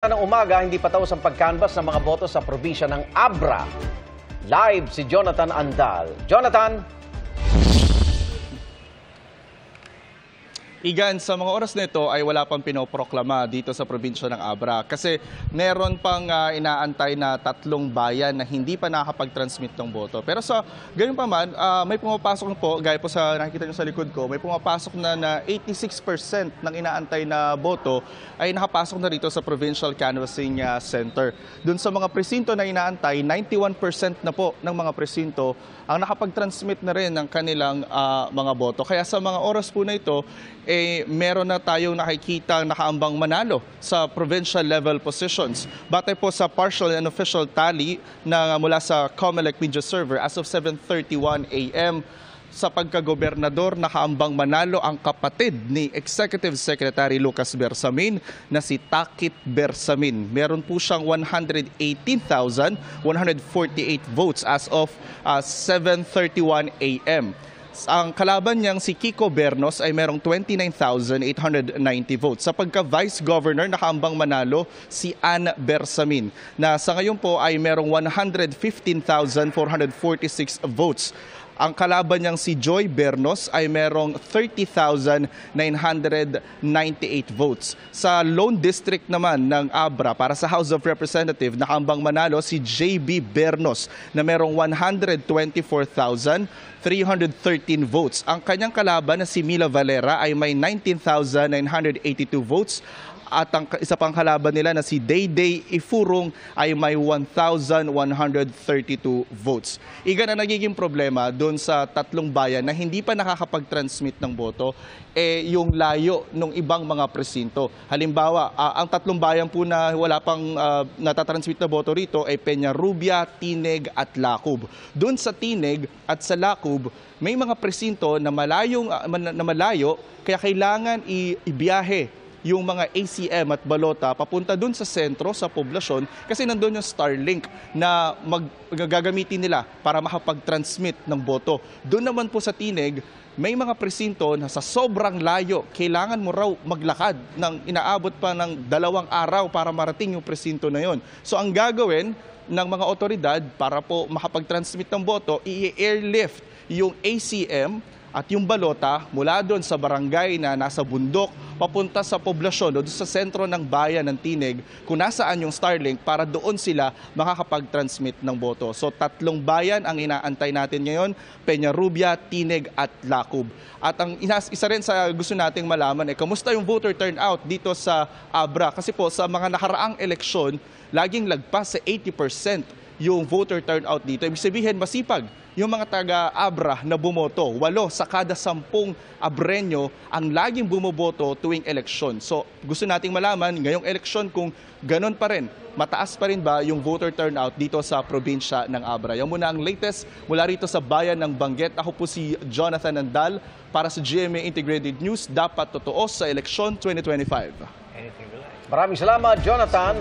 Ng umaga, hindi patapos ang pag-canvass ng mga boto sa probinsya ng Abra. Live si Jonathan Andal. Jonathan! Igan, sa mga oras na ito ay wala pang pinoproklama dito sa probinsya ng Abra kasi meron pang inaantay na 3 bayan na hindi pa nakakapag-transmit ng boto. Pero sa gayon pa man, may pumapasok po, gaya po sa nakikita nyo sa likod ko, may pumapasok na 86% ng inaantay na boto ay nakapasok na rito sa Provincial Canvassing Center. Doon sa mga presinto na inaantay, 91% na po ng mga presinto ang nakapag-transmit na rin ng kanilang mga boto. Kaya sa mga oras po na ito, meron na tayong nakikita nakaambang manalo sa provincial level positions. Batay po sa partial and official tally na mula sa COMELEC Media Server as of 7:31 a.m. sa pagkagobernador, nakaambang manalo ang kapatid ni Executive Secretary Lucas Bersamin na si Takit Bersamin. Meron po siyang 118,148 votes as of 7:31 a.m. Ang kalaban niyang si Kiko Bernos ay merong 29,890 votes. Sa pagka-Vice Governor, nakaambang manalo si Ann Bersamin na sa ngayon po ay merong 115,446 votes. Ang kalaban niyang si Joy Bernos ay merong 30,998 votes. Sa Lone District naman ng Abra para sa House of Representatives, nakaambang manalo si JB Bernos na merong 124,313 votes. Ang kanyang kalaban na si Mila Valera ay may 19,982 votes. At ang isa pang kalaban nila na si Dayday Ifurong ay may 1,132 votes. Igan na nagiging problema doon sa 3 bayan na hindi pa nakakapag-transmit ng boto, yung layo ng ibang mga presinto. Halimbawa, ang 3 bayan po na wala pang natatransmit na boto rito ay Peñarrubia, Tineg at Lacub. Doon sa Tineg at sa Lacub, may mga presinto na malayo, kaya kailangan ibiyahe yung mga ACM at balota papunta dun sa sentro, sa poblasyon, kasi nandun yung Starlink na gagamitin nila para makapag-transmit ng boto. Doon naman po sa Tineg, may mga presinto na sa sobrang layo, kailangan mo raw maglakad ng inaabot pa ng 2 araw para marating yung presinto na yon. So ang gagawin ng mga otoridad para po makapag-transmit ng boto, i-airlift yung ACM at yung balota mula doon sa barangay na nasa bundok papunta sa poblasyon o doon sa sentro ng bayan ng Tineg kung nasaan yung Starlink para doon sila makakapag-transmit ng boto. So 3 bayan ang inaantay natin ngayon, Peñarrubia, Tineg at Lacub. At ang isa rin sa gusto nating malaman kamusta yung voter turnout dito sa Abra? Kasi po sa mga nakaraang eleksyon, laging lagpas sa 80% yung voter turnout dito. Ibig sabihin, masipag yung mga taga-Abra na bumoto. 8 sa kada 10 Abreño ang laging bumoboto tuwing eleksyon. So gusto nating malaman ngayong eleksyon kung ganon pa rin, mataas pa rin ba yung voter turnout dito sa probinsya ng Abra. Yan muna ang latest mula rito sa bayan ng Benguet. Ako po si Jonathan Andal para sa GMA Integrated News. Dapat totoo sa eleksyon 2025. Maraming salamat, Jonathan.